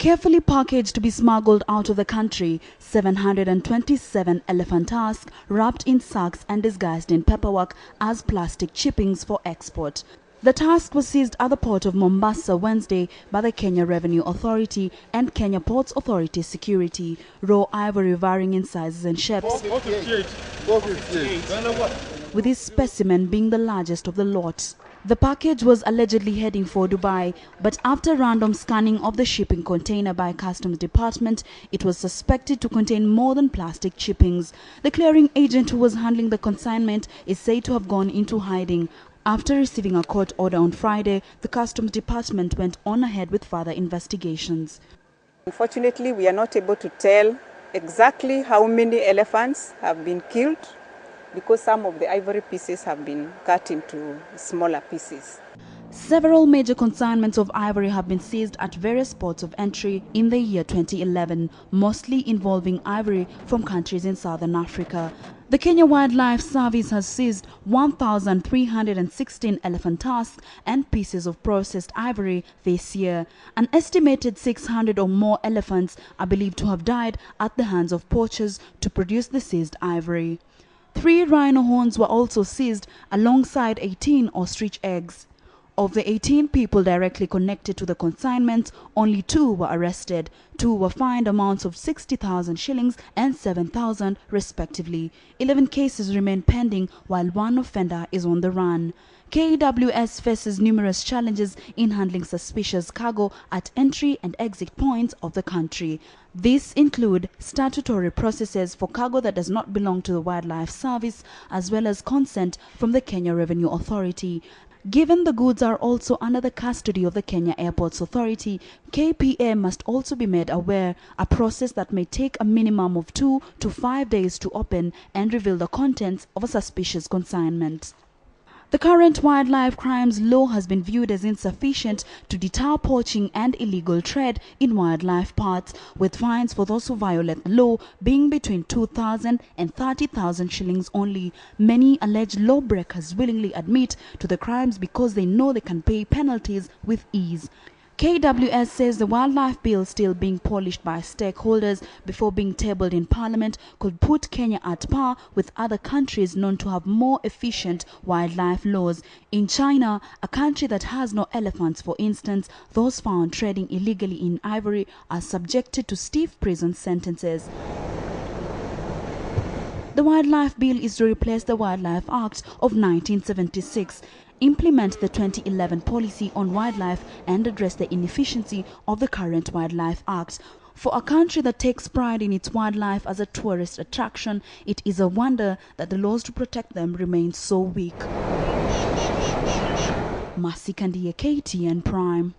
Carefully packaged to be smuggled out of the country, 727 elephant tusks wrapped in sacks and disguised in paperwork as plastic chippings for export. The tusk was seized at the port of Mombasa Wednesday by the Kenya Revenue Authority and Kenya Ports Authority Security. Raw ivory varying in sizes and shapes, with this specimen being the largest of the lot. The package was allegedly heading for Dubai, but after random scanning of the shipping container by Customs Department, it was suspected to contain more than plastic chippings. The clearing agent who was handling the consignment is said to have gone into hiding. After receiving a court order on Friday, the Customs Department went on ahead with further investigations. Unfortunately, we are not able to tell exactly how many elephants have been killed, because some of the ivory pieces have been cut into smaller pieces. Several major consignments of ivory have been seized at various ports of entry in the year 2011, mostly involving ivory from countries in southern Africa. The Kenya Wildlife Service has seized 1,316 elephant tusks and pieces of processed ivory this year. An estimated 600 or more elephants are believed to have died at the hands of poachers to produce the seized ivory. 3 rhino horns were also seized alongside 18 ostrich eggs. Of the 18 people directly connected to the consignments, only 2 were arrested. 2 were fined amounts of 60,000 shillings and 7,000 respectively. 11 cases remain pending while 1 offender is on the run. KWS faces numerous challenges in handling suspicious cargo at entry and exit points of the country. These include statutory processes for cargo that does not belong to the Wildlife Service, as well as consent from the Kenya Revenue Authority. Given the goods are also under the custody of the Kenya Airports Authority, KPA must also be made aware, a process that may take a minimum of 2 to 5 days to open and reveal the contents of a suspicious consignment. The current wildlife crimes law has been viewed as insufficient to deter poaching and illegal trade in wildlife parks, with fines for those who violate the law being between 2,000 and 30,000 shillings only. Many alleged lawbreakers willingly admit to the crimes because they know they can pay penalties with ease. KWS says the wildlife bill still being polished by stakeholders before being tabled in Parliament could put Kenya at par with other countries known to have more efficient wildlife laws. In China, a country that has no elephants, for instance, those found trading illegally in ivory are subjected to stiff prison sentences. The Wildlife Bill is to replace the Wildlife Act of 1976, implement the 2011 policy on wildlife and address the inefficiency of the current Wildlife Act. For a country that takes pride in its wildlife as a tourist attraction, it is a wonder that the laws to protect them remain so weak. Kandie, KTN Prime.